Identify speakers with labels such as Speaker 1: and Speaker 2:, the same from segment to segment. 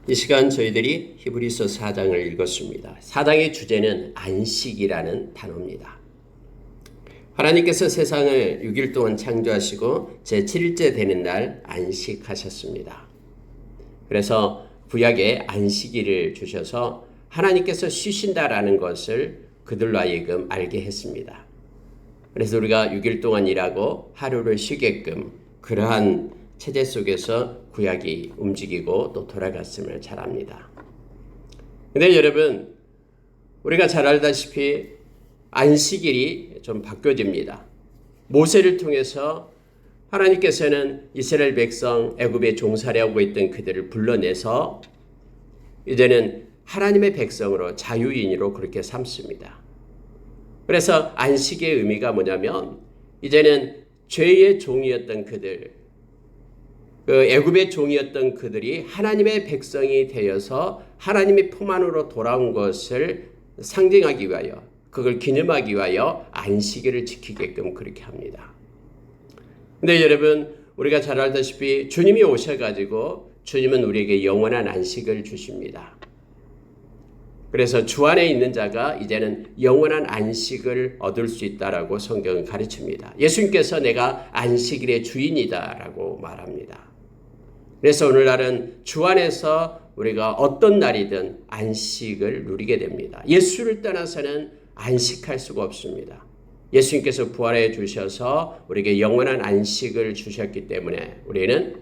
Speaker 1: 이 시간 저희들이 히브리서 4장을 읽었습니다. 4장의 주제는 안식이라는 단어입니다. 하나님께서 세상을 6일 동안 창조하시고 제7일째 되는 날 안식하셨습니다. 그래서 구약에 안식일을 주셔서 하나님께서 쉬신다라는 것을 그들로 하여금 알게 했습니다. 그래서 우리가 6일 동안 일하고 하루를 쉬게끔 그러한 체제 속에서 구약이 움직이고 또 돌아갔음을 잘 압니다. 근데 여러분, 우리가 잘 알다시피 안식일이 좀 바뀌어집니다. 모세를 통해서 하나님께서는 이스라엘 백성 애굽에 종살이하고 있던 그들을 불러내서 이제는 하나님의 백성으로 자유인으로 그렇게 삼습니다. 그래서 안식의 의미가 뭐냐면 이제는 죄의 종이었던 그들, 애굽의 종이었던 그들이 하나님의 백성이 되어서 하나님의 품 안으로 돌아온 것을 상징하기 위하여, 그걸 기념하기 위하여 안식일을 지키게끔 그렇게 합니다. 근데 여러분, 우리가 잘 알다시피 주님이 오셔가지고 주님은 우리에게 영원한 안식을 주십니다. 그래서 주 안에 있는 자가 이제는 영원한 안식을 얻을 수 있다라고 성경은 가르칩니다. 예수님께서 내가 안식일의 주인이다라고 말합니다. 그래서 오늘날은 주 안에서 우리가 어떤 날이든 안식을 누리게 됩니다. 예수를 떠나서는 안식할 수가 없습니다. 예수님께서 부활해 주셔서 우리에게 영원한 안식을 주셨기 때문에 우리는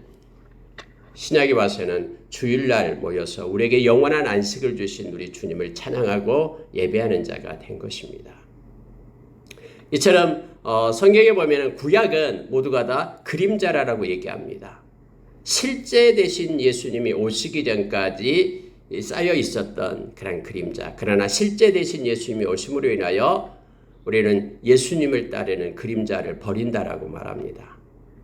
Speaker 1: 신약에 와서는 주일날 모여서 우리에게 영원한 안식을 주신 우리 주님을 찬양하고 예배하는 자가 된 것입니다. 이처럼 성경에 보면 구약은 모두가 다 그림자라고 얘기합니다. 실제 되신 예수님이 오시기 전까지 쌓여 있었던 그런 그림자. 그러나 실제 되신 예수님이 오심으로 인하여 우리는 예수님을 따르는 그림자를 버린다라고 말합니다.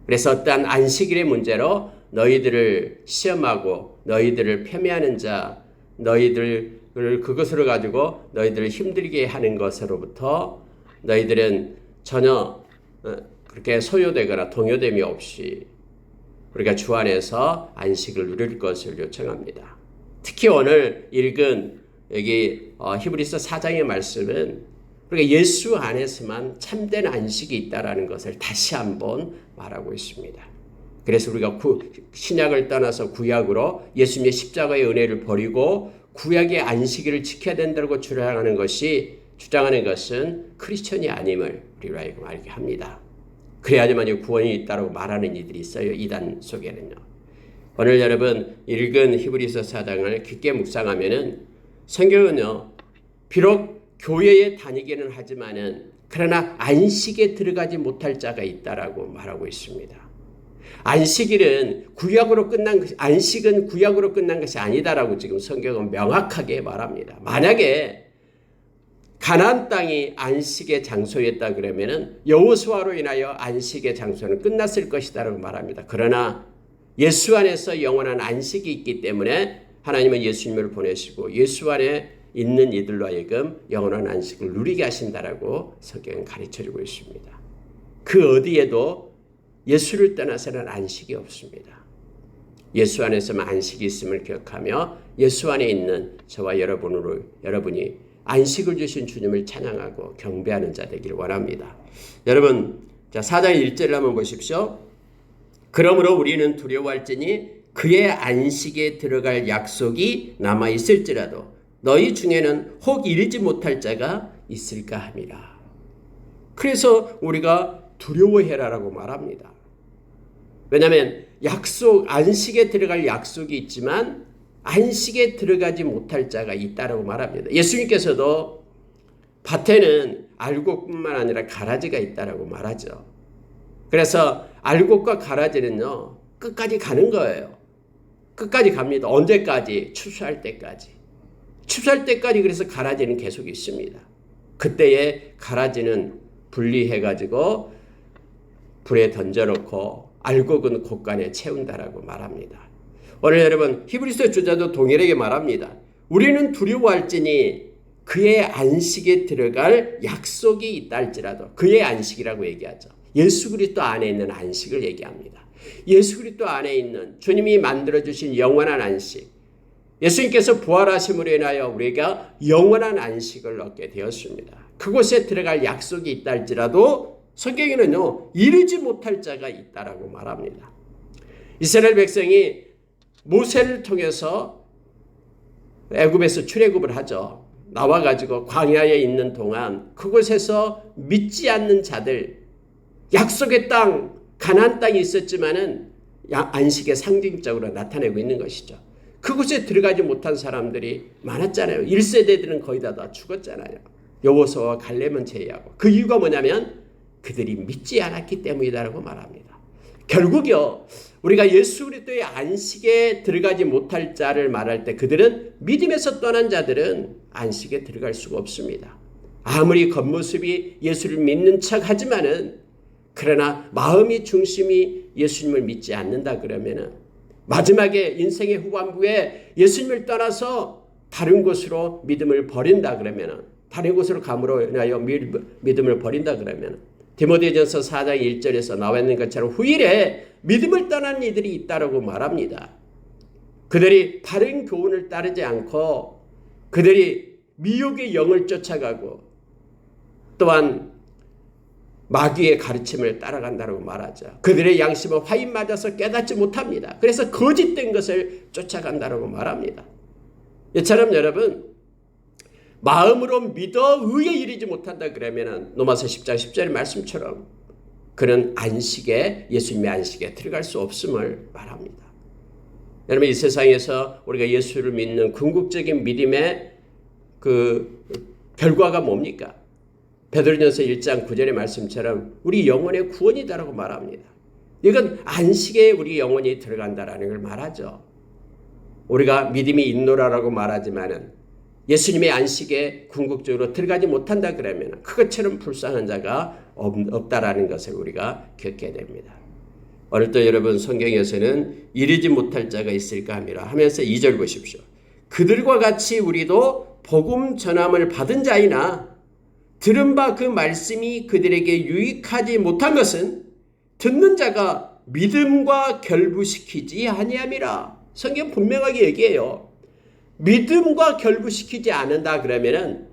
Speaker 1: 그래서 어떠한 안식일의 문제로 너희들을 시험하고 너희들을 폄훼하는 자, 너희들을 그것으로 가지고 너희들을 힘들게 하는 것으로부터 너희들은 전혀 그렇게 소요되거나 동요됨이 없이 우리가 주 안에서 안식을 누릴 것을 요청합니다. 특히 오늘 읽은 여기 히브리서 4장의 말씀은 우리가 예수 안에서만 참된 안식이 있다라는 것을 다시 한번 말하고 있습니다. 그래서 우리가 신약을 떠나서 구약으로 예수님의 십자가의 은혜를 버리고 구약의 안식일을 지켜야 된다고 주장하는 것은 크리스천이 아님을 우리로 하여금 알게 합니다. 그래야지만 구원이 있다고 말하는 이들이 있어요. 이단 속에는요. 오늘 여러분 읽은 히브리서 4장을 깊게 묵상하면은 성경은요, 비록 교회에 다니기는 하지만은 그러나 안식에 들어가지 못할 자가 있다라고 말하고 있습니다. 안식은 구약으로 끝난 것이 아니다라고 지금 성경은 명확하게 말합니다. 만약에 가나안 땅이 안식의 장소였다 그러면은 여호수아로 인하여 안식의 장소는 끝났을 것이다라고 말합니다. 그러나 예수 안에서 영원한 안식이 있기 때문에 하나님은 예수님을 보내시고 예수 안에 있는 이들로 하여금 영원한 안식을 누리게 하신다라고 성경은 가르쳐주고 있습니다. 그 어디에도 예수를 떠나서는 안식이 없습니다. 예수 안에서만 안식이 있음을 기억하며 예수 안에 있는 저와 여러분이 안식을 주신 주님을 찬양하고 경배하는 자 되기를 원합니다. 여러분, 자 4장 1절을 한번 보십시오. 그러므로 우리는 두려워할지니 그의 안식에 들어갈 약속이 남아 있을지라도 너희 중에는 혹 이르지 못할 자가 있을까 함이라. 그래서 우리가 두려워해라라고 말합니다. 왜냐하면 안식에 들어갈 약속이 있지만 안식에 들어가지 못할 자가 있다라고 말합니다. 예수님께서도 밭에는 알곡뿐만 아니라 가라지가 있다라고 말하죠. 그래서 알곡과 가라지는요, 끝까지 가는 거예요. 끝까지 갑니다. 언제까지? 추수할 때까지. 추수할 때까지 그래서 가라지는 계속 있습니다. 그때에 가라지는 분리해가지고 불에 던져놓고 알곡은 곳간에 채운다라고 말합니다. 오늘 여러분 히브리서 저자도 동일하게 말합니다. 우리는 두려워할지니 그의 안식에 들어갈 약속이 있다 할지라도, 그의 안식이라고 얘기하죠. 예수 그리스도 안에 있는 안식을 얘기합니다. 예수 그리스도 안에 있는 주님이 만들어주신 영원한 안식, 예수님께서 부활하심으로 인하여 우리가 영원한 안식을 얻게 되었습니다. 그곳에 들어갈 약속이 있다 할지라도 성경에는요, 이르지 못할 자가 있다라고 말합니다. 이스라엘 백성이 모세를 통해서 애굽에서 출애굽을 하죠. 나와가지고 광야에 있는 동안 그곳에서 믿지 않는 자들, 약속의 땅, 가나안 땅이 있었지만은 안식의 상징적으로 나타내고 있는 것이죠. 그곳에 들어가지 못한 사람들이 많았잖아요. 1세대들은 거의 다 죽었잖아요. 여호수아와 갈렙은 제외하고. 그 이유가 뭐냐면 그들이 믿지 않았기 때문이다라고 말합니다. 결국요, 우리가 예수 그리스도의 안식에 들어가지 못할 자를 말할 때 그들은 믿음에서 떠난 자들은 안식에 들어갈 수가 없습니다. 아무리 겉모습이 예수를 믿는 척 하지만은, 그러나 마음이 중심이 예수님을 믿지 않는다 그러면은 마지막에 인생의 후반부에 예수님을 떠나서 다른 곳으로 믿음을 버린다 그러면은, 다른 곳으로 감으로 인하여 믿음을 버린다 그러면은, 디모데전서 4장 1절에서 나와 있는 것처럼 후일에 믿음을 떠난 이들이 있다라고 말합니다. 그들이 바른 교훈을 따르지 않고 그들이 미혹의 영을 쫓아가고 또한 마귀의 가르침을 따라간다고 말하죠. 그들의 양심은 화인 맞아서 깨닫지 못합니다. 그래서 거짓된 것을 쫓아간다고 말합니다. 이처럼 여러분, 마음으로 믿어 의에 이르지 못한다 그러면 로마서 10장 10절의 말씀처럼 그는 안식에, 예수님의 안식에 들어갈 수 없음을 말합니다. 여러분, 이 세상에서 우리가 예수를 믿는 궁극적인 믿음의 그 결과가 뭡니까? 베드로전서 1장 9절의 말씀처럼 우리 영혼의 구원이다라고 말합니다. 이건 안식에 우리 영혼이 들어간다라는 걸 말하죠. 우리가 믿음이 있노라라고 말하지만은 예수님의 안식에 궁극적으로 들어가지 못한다 그러면 그것처럼 불쌍한 자가 없다라는 것을 우리가 겪게 됩니다. 오늘도 여러분, 성경에서는 이르지 못할 자가 있을까 하면서 2절 보십시오. 그들과 같이 우리도 복음 전함을 받은 자이나 들은 바 그 말씀이 그들에게 유익하지 못한 것은 듣는 자가 믿음과 결부시키지 아니함이라. 성경 분명하게 얘기해요. 믿음과 결부시키지 않는다 그러면은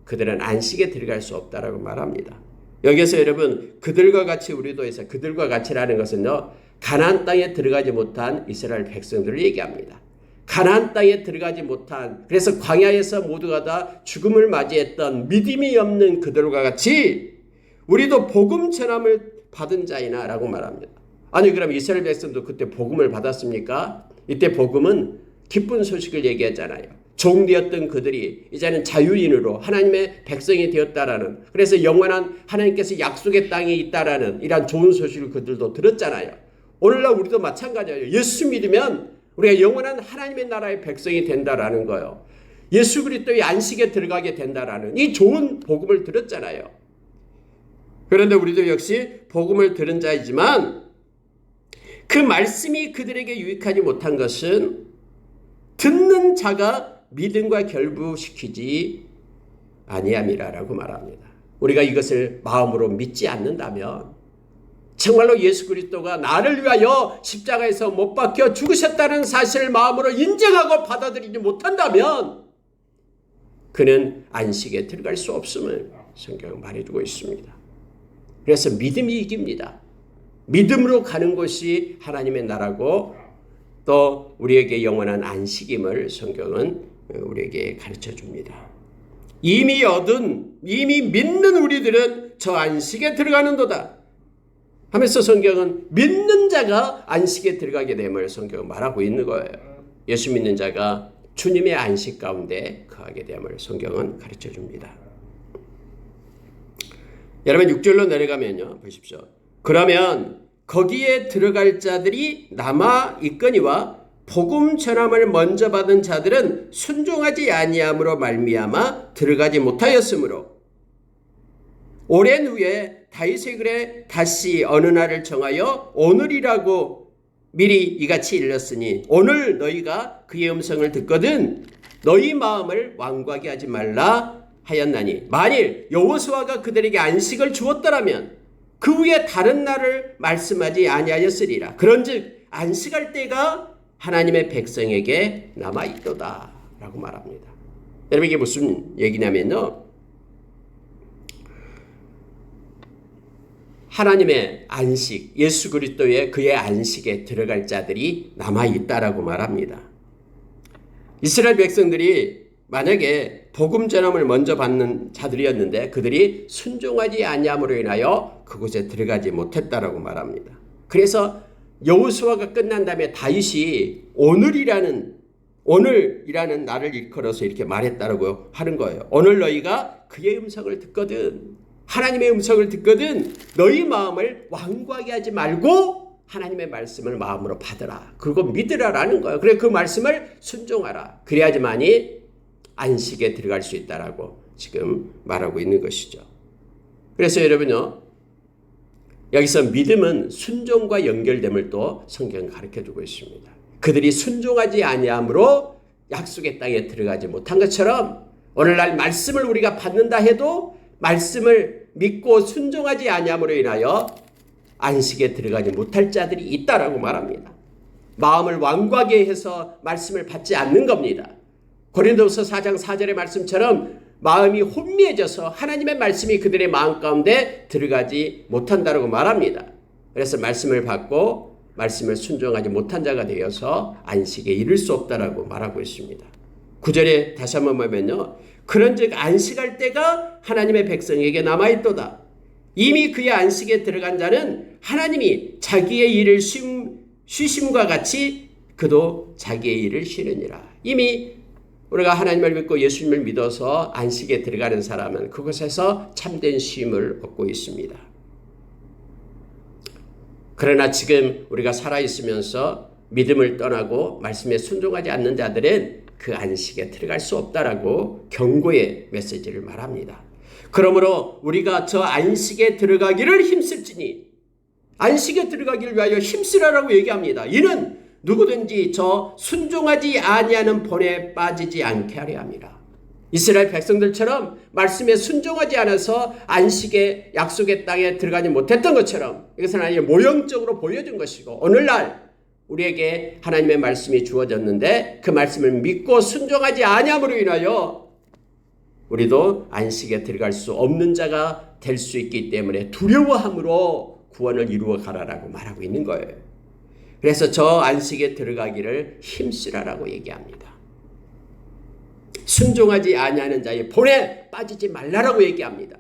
Speaker 1: 그들은 안식에 들어갈 수 없다라고 말합니다. 여기서 여러분, 그들과 같이 우리도 해서, 그들과 같이라는 것은요, 가나안 땅에 들어가지 못한 이스라엘 백성들을 얘기합니다. 가나안 땅에 들어가지 못한, 그래서 광야에서 모두가 다 죽음을 맞이했던 믿음이 없는 그들과 같이 우리도 복음 전함을 받은 자이나 라고 말합니다. 아니, 그럼 이스라엘 백성도 그때 복음을 받았습니까? 이때 복음은 기쁜 소식을 얘기했잖아요. 종되었던 그들이 이제는 자유인으로 하나님의 백성이 되었다라는, 그래서 영원한 하나님께서 약속의 땅에 있다라는 이러한 좋은 소식을 그들도 들었잖아요. 오늘날 우리도 마찬가지예요. 예수 믿으면 우리가 영원한 하나님의 나라의 백성이 된다라는 거예요. 예수 그리스도의 안식에 들어가게 된다라는 이 좋은 복음을 들었잖아요. 그런데 우리도 역시 복음을 들은 자이지만 그 말씀이 그들에게 유익하지 못한 것은 듣는 자가 믿음과 결부시키지 아니함이라고 말합니다. 우리가 이것을 마음으로 믿지 않는다면, 정말로 예수 그리스도가 나를 위하여 십자가에서 못 박혀 죽으셨다는 사실을 마음으로 인정하고 받아들이지 못한다면 그는 안식에 들어갈 수 없음을 성경은 말해주고 있습니다. 그래서 믿음이 이깁니다. 믿음으로 가는 것이 하나님의 나라고 또 우리에게 영원한 안식임을 성경은 우리에게 가르쳐 줍니다. 이미 믿는 우리들은 저 안식에 들어가는도다 하면서 성경은 믿는 자가 안식에 들어가게 됨을 성경은 말하고 있는 거예요. 예수 믿는 자가 주님의 안식 가운데 거하게 됨을 성경은 가르쳐 줍니다. 여러분, 6절로 내려가면요, 보십시오. 그러면 거기에 들어갈 자들이 남아 있거니와 복음 전함을 먼저 받은 자들은 순종하지 아니함으로 말미암아 들어가지 못하였으므로 오랜 후에 다윗의 글에 다시 어느 날을 정하여 오늘이라고 미리 이같이 일렀으니 오늘 너희가 그의 음성을 듣거든 너희 마음을 완고하게 하지 말라 하였나니 만일 여호수아가 그들에게 안식을 주었더라면 그 후에 다른 날을 말씀하지 아니하였으리라. 그런즉 안식할 때가 하나님의 백성에게 남아있도다 라고 말합니다. 여러분 이게 무슨 얘기냐면요, 하나님의 안식, 예수 그리스도의 그의 안식에 들어갈 자들이 남아있다라고 말합니다. 이스라엘 백성들이 만약에 복음 전함을 먼저 받는 자들이었는데 그들이 순종하지 아니함으로 인하여 그곳에 들어가지 못했다라고 말합니다. 그래서 여호수아가 끝난 다음에 다윗이 오늘이라는 날을 일컬어서 이렇게 말했다라고 하는 거예요. 오늘 너희가 그의 음성을 듣거든, 하나님의 음성을 듣거든 너희 마음을 완고하게 하지 말고 하나님의 말씀을 마음으로 받으라. 그리고 믿으라라는 거예요. 그래 그 말씀을 순종하라. 그래야지만이 안식에 들어갈 수 있다라고 지금 말하고 있는 것이죠. 그래서 여러분요, 여기서 믿음은 순종과 연결됨을 또 성경은 가르쳐주고 있습니다. 그들이 순종하지 아니함으로 약속의 땅에 들어가지 못한 것처럼 오늘날 말씀을 우리가 받는다 해도 말씀을 믿고 순종하지 아니함으로 인하여 안식에 들어가지 못할 자들이 있다라고 말합니다. 마음을 완고하게 해서 말씀을 받지 않는 겁니다. 고린도후서 4장 4절의 말씀처럼 마음이 혼미해져서 하나님의 말씀이 그들의 마음 가운데 들어가지 못한다라고 말합니다. 그래서 말씀을 받고 말씀을 순종하지 못한 자가 되어서 안식에 이를 수 없다라고 말하고 있습니다. 9절에 다시 한번 보면요, 그런즉 안식할 때가 하나님의 백성에게 남아있도다. 이미 그의 안식에 들어간 자는 하나님이 자기의 일을 쉬심과 같이 그도 자기의 일을 쉬느니라. 이미 우리가 하나님을 믿고 예수님을 믿어서 안식에 들어가는 사람은 그곳에서 참된 쉼을 얻고 있습니다. 그러나 지금 우리가 살아있으면서 믿음을 떠나고 말씀에 순종하지 않는 자들은 그 안식에 들어갈 수 없다라고 경고의 메시지를 말합니다. 그러므로 우리가 저 안식에 들어가기를 힘쓸지니, 안식에 들어가기를 위하여 힘쓰라라고 얘기합니다. 이는 누구든지 저 순종하지 아니하는 본에 빠지지 않게 하려 함이라. 이스라엘 백성들처럼 말씀에 순종하지 않아서 안식의 약속의 땅에 들어가지 못했던 것처럼 이것은 아니라 모형적으로 보여준 것이고, 오늘날 우리에게 하나님의 말씀이 주어졌는데 그 말씀을 믿고 순종하지 아니함으로 인하여 우리도 안식에 들어갈 수 없는 자가 될 수 있기 때문에 두려워함으로 구원을 이루어 가라라고 말하고 있는 거예요. 그래서 저 안식에 들어가기를 힘쓰라라고 얘기합니다. 순종하지 아니하는 자의 본에 빠지지 말라라고 얘기합니다.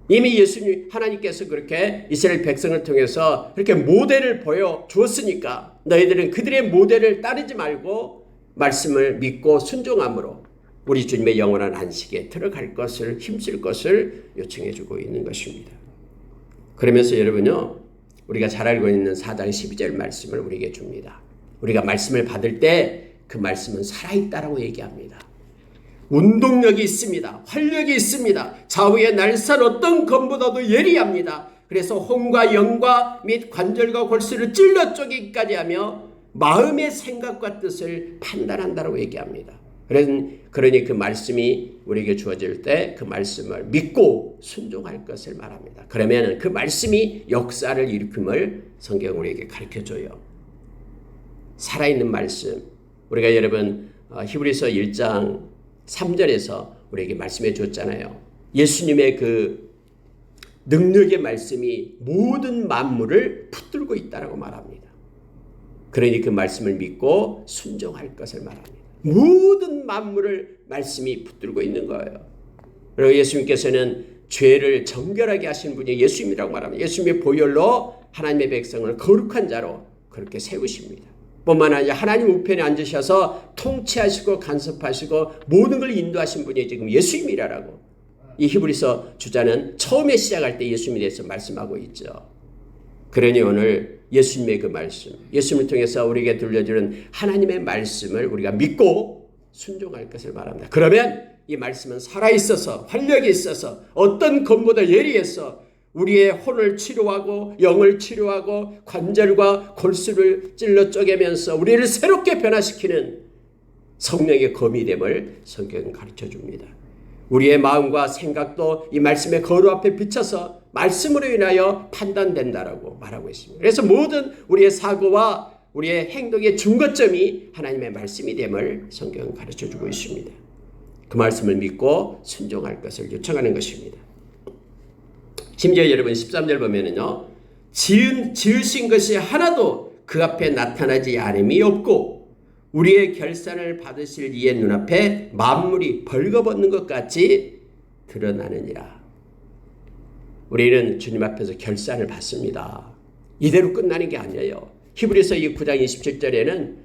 Speaker 1: 이미 예수님 하나님께서 그렇게 이스라엘 백성을 통해서 그렇게 모델을 보여주었으니까 너희들은 그들의 모델을 따르지 말고 말씀을 믿고 순종함으로 우리 주님의 영원한 안식에 들어갈 것을 힘쓸 것을 요청해 주고 있는 것입니다. 그러면서 여러분요, 우리가 잘 알고 있는 4장 12절 말씀을 우리에게 줍니다. 우리가 말씀을 받을 때 그 말씀은 살아있다라고 얘기합니다. 운동력이 있습니다. 활력이 있습니다. 좌우의 날선 어떤 검보다도 예리합니다. 그래서 혼과 영과 및 관절과 골수를 찔러 쪼개기까지 하며 마음의 생각과 뜻을 판단한다라고 얘기합니다. 그러니 그 말씀이 우리에게 주어질 때 그 말씀을 믿고 순종할 것을 말합니다. 그러면 그 말씀이 역사를 일으킴을 성경 우리에게 가르쳐줘요. 살아있는 말씀. 우리가 여러분 히브리서 1장 3절에서 우리에게 말씀해 줬잖아요. 예수님의 그 능력의 말씀이 모든 만물을 붙들고 있다라고 말합니다. 그러니 그 말씀을 믿고 순종할 것을 말합니다. 모든 만물을 말씀이 붙들고 있는 거예요. 그리고 예수님께서는 죄를 정결하게 하신 분이 예수님이라고 말합니다. 예수님의 보혈로 하나님의 백성을 거룩한 자로 그렇게 세우십니다. 뿐만 아니라 하나님 우편에 앉으셔서 통치하시고 간섭하시고 모든 걸 인도하신 분이 지금 예수님이라고 이 히브리서 주자는 처음에 시작할 때 예수님에 대해서 말씀하고 있죠. 그러니 오늘 예수님의 그 말씀, 예수님을 통해서 우리에게 들려주는 하나님의 말씀을 우리가 믿고 순종할 것을 말합니다. 그러면 이 말씀은 살아있어서 활력이 있어서 어떤 검보다 예리해서 우리의 혼을 치료하고 영을 치료하고 관절과 골수를 찔러 쪼개면서 우리를 새롭게 변화시키는 성령의 검이 됨을 성경은 가르쳐줍니다. 우리의 마음과 생각도 이 말씀의 거루 앞에 비춰서 말씀으로 인하여 판단된다라고 말하고 있습니다. 그래서 모든 우리의 사고와 우리의 행동의 중거점이 하나님의 말씀이 됨을 성경은 가르쳐주고 있습니다. 그 말씀을 믿고 순종할 것을 요청하는 것입니다. 심지어 여러분 13절 보면은요. 지으신 것이 하나도 그 앞에 나타나지 않음이 없고 우리의 결산을 받으실 이의 눈앞에 만물이 벌거벗는 것 같이 드러나느니라. 우리는 주님 앞에서 결산을 받습니다. 이대로 끝나는 게 아니에요. 히브리서 9장 27절에는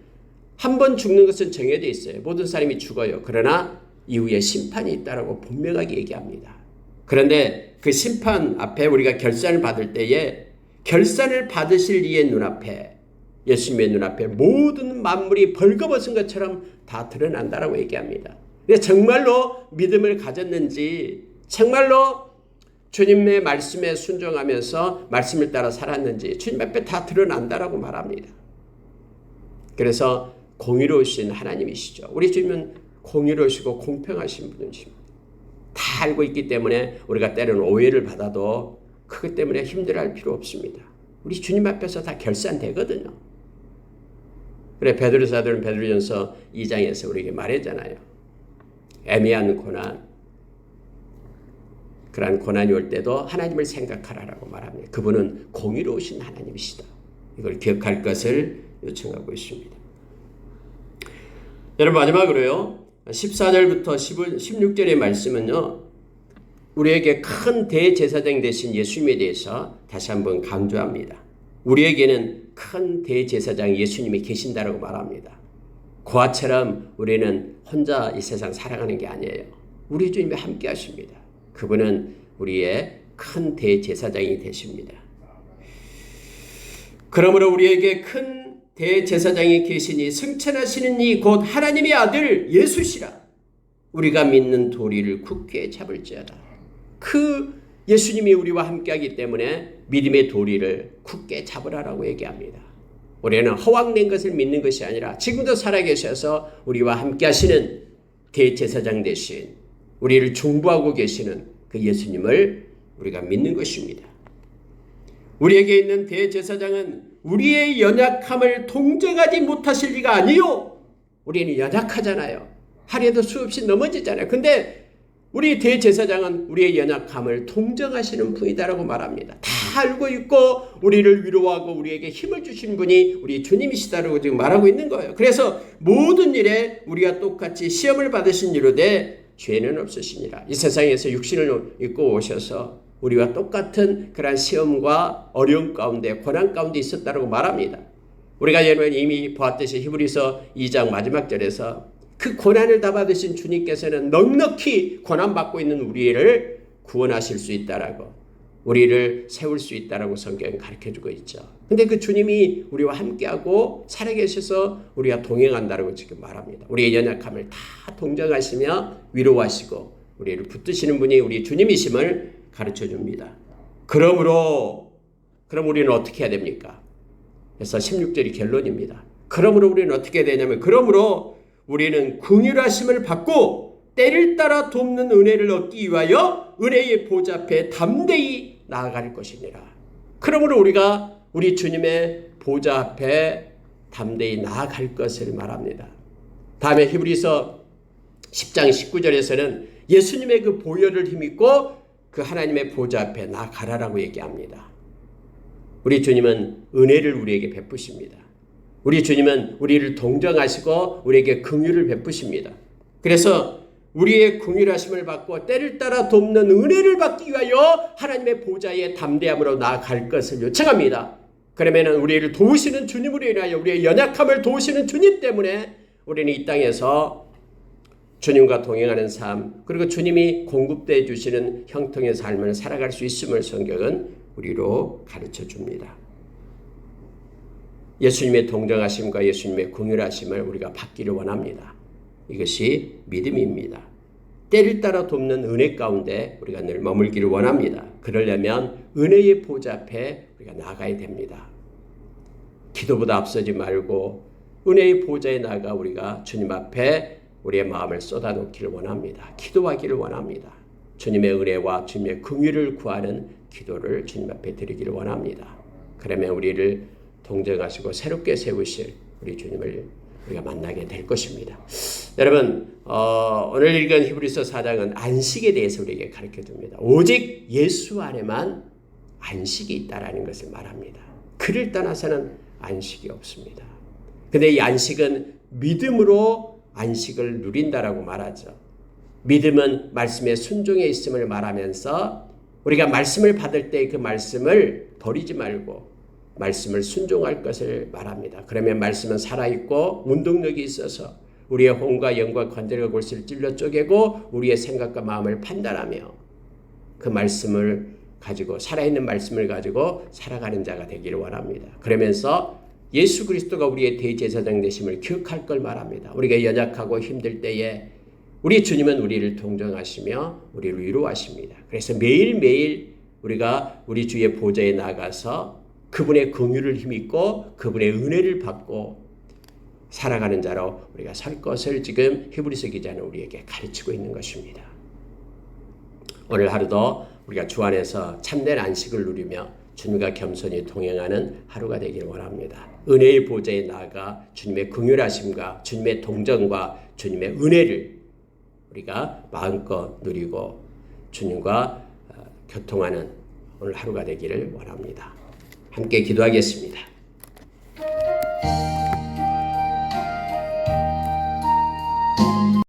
Speaker 1: 한 번 죽는 것은 정해져 있어요. 모든 사람이 죽어요. 그러나 이후에 심판이 있다라고 분명하게 얘기합니다. 그런데 그 심판 앞에 우리가 결산을 받을 때에 결산을 받으실 이의 눈앞에 예수님의 눈앞에 모든 만물이 벌거벗은 것처럼 다 드러난다라고 얘기합니다. 근데 정말로 믿음을 가졌는지 정말로 주님의 말씀에 순종하면서 말씀을 따라 살았는지 주님 앞에 다 드러난다라고 말합니다. 그래서 공의로우신 하나님이시죠. 우리 주님은 공의로우시고 공평하신 분이십니다. 다 알고 있기 때문에 우리가 때로는 오해를 받아도 그것 때문에 힘들어할 필요 없습니다. 우리 주님 앞에서 다 결산되거든요. 그래 베드로 사도는 베드로전서 2장에서 우리에게 말했잖아요. 애매한 고난, 그러한 고난이 올 때도 하나님을 생각하라라고 말합니다. 그분은 공의로우신 하나님이시다. 이걸 기억할 것을 요청하고 있습니다. 여러분 마지막으로요. 14절부터 16절의 말씀은요. 우리에게 큰 대제사장 되신 예수님에 대해서 다시 한번 강조합니다. 우리에게는 큰 대제사장 예수님이 계신다라고 말합니다. 그와처럼 우리는 혼자 이 세상 살아가는 게 아니에요. 우리 주님이 함께 하십니다. 그분은 우리의 큰 대제사장이 되십니다. 그러므로 우리에게 큰 대제사장이 계시니 승천하시는 이 곧 하나님의 아들 예수시라. 우리가 믿는 도리를 굳게 잡을지어다. 그 예수님이 우리와 함께하기 때문에 믿음의 도리를 굳게 잡으라라고 얘기합니다. 우리는 허황된 것을 믿는 것이 아니라 지금도 살아계셔서 우리와 함께하시는 대제사장 대신 우리를 중보하고 계시는 그 예수님을 우리가 믿는 것입니다. 우리에게 있는 대제사장은 우리의 연약함을 동정하지 못하실 리가 아니요. 우리는 연약하잖아요. 하루에도 수없이 넘어지잖아요. 근데 우리 대제사장은 우리의 연약함을 동정하시는 분이다라고 말합니다. 다 알고 있고 우리를 위로하고 우리에게 힘을 주시는 분이 우리 주님이시다라고 지금 말하고 있는 거예요. 그래서 모든 일에 우리가 똑같이 시험을 받으신 이로되 죄는 없으시니라. 이 세상에서 육신을 입고 오셔서 우리와 똑같은 그런 시험과 어려움 가운데 고난 가운데 있었다라고 말합니다. 우리가 여러분 이미 보았듯이 히브리서 2장 마지막 절에서 그 고난을 다 받으신 주님께서는 넉넉히 고난받고 있는 우리를 구원하실 수 있다라고 우리를 세울 수 있다라고 성경은 가르쳐주고 있죠. 근데 그 주님이 우리와 함께하고 살아계셔서 우리와 동행한다라고 지금 말합니다. 우리의 연약함을 다 동정하시며 위로하시고 우리를 붙드시는 분이 우리 주님이심을 가르쳐줍니다. 그럼 우리는 어떻게 해야 됩니까? 그래서 16절이 결론입니다. 그러므로 우리는 어떻게 해야 되냐면 그러므로 우리는 긍휼하심을 받고 때를 따라 돕는 은혜를 얻기 위하여 은혜의 보좌 앞에 담대히 나아갈 것이니라. 그러므로 우리가 우리 주님의 보좌 앞에 담대히 나아갈 것을 말합니다. 다음에 히브리서 10장 19절에서는 예수님의 그 보혈을 힘입고 그 하나님의 보좌 앞에 나아가라라고 얘기합니다. 우리 주님은 은혜를 우리에게 베푸십니다. 우리 주님은 우리를 동정하시고 우리에게 긍휼을 베푸십니다. 그래서 우리의 긍휼하심을 받고 때를 따라 돕는 은혜를 받기 위하여 하나님의 보좌에 담대함으로 나아갈 것을 요청합니다. 그러면 우리를 도우시는 주님으로 인하여 우리의 연약함을 도우시는 주님 때문에 우리는 이 땅에서 주님과 동행하는 삶 그리고 주님이 공급되어 주시는 형통의 삶을 살아갈 수 있음을 성경은 우리로 가르쳐 줍니다. 예수님의 동정하심과 예수님의 긍휼하심을 우리가 받기를 원합니다. 이것이 믿음입니다. 때를 따라 돕는 은혜 가운데 우리가 늘 머물기를 원합니다. 그러려면 은혜의 보좌 앞에 우리가 나가야 됩니다. 기도보다 앞서지 말고 은혜의 보좌에 나가 우리가 주님 앞에 우리의 마음을 쏟아놓기를 원합니다. 기도하기를 원합니다. 주님의 은혜와 주님의 긍휼을 구하는 기도를 주님 앞에 드리기를 원합니다. 그러면 우리를 동정하시고 새롭게 세우실 우리 주님을 우리가 만나게 될 것입니다. 여러분, 오늘 읽은 히브리서 4장은 안식에 대해서 우리에게 가르쳐 줍니다. 오직 예수 안에만 안식이 있다라는 것을 말합니다. 그를 떠나서는 안식이 없습니다. 근데 이 안식은 믿음으로 안식을 누린다라고 말하죠. 믿음은 말씀에 순종해 있음을 말하면서 우리가 말씀을 받을 때 그 말씀을 버리지 말고 말씀을 순종할 것을 말합니다. 그러면 말씀은 살아있고 운동력이 있어서 우리의 혼과 영과 관절과 골수를 찔러 쪼개고 우리의 생각과 마음을 판단하며 그 말씀을 가지고 살아있는 말씀을 가지고 살아가는 자가 되기를 원합니다. 그러면서 예수 그리스도가 우리의 대제사장 되심을 기억할 걸 말합니다. 우리가 연약하고 힘들 때에 우리 주님은 우리를 동정하시며 우리를 위로하십니다. 그래서 매일매일 우리가 우리 주의 보좌에 나가서 그분의 긍휼을 힘입고 그분의 은혜를 받고 살아가는 자로 우리가 설 것을 지금 히브리서 기자는 우리에게 가르치고 있는 것입니다. 오늘 하루도 우리가 주 안에서 참된 안식을 누리며 주님과 겸손히 동행하는 하루가 되기를 원합니다. 은혜의 보좌에 나아가 주님의 긍휼하심과 주님의 동정과 주님의 은혜를 우리가 마음껏 누리고 주님과 교통하는 오늘 하루가 되기를 원합니다. 함께 기도하겠습니다.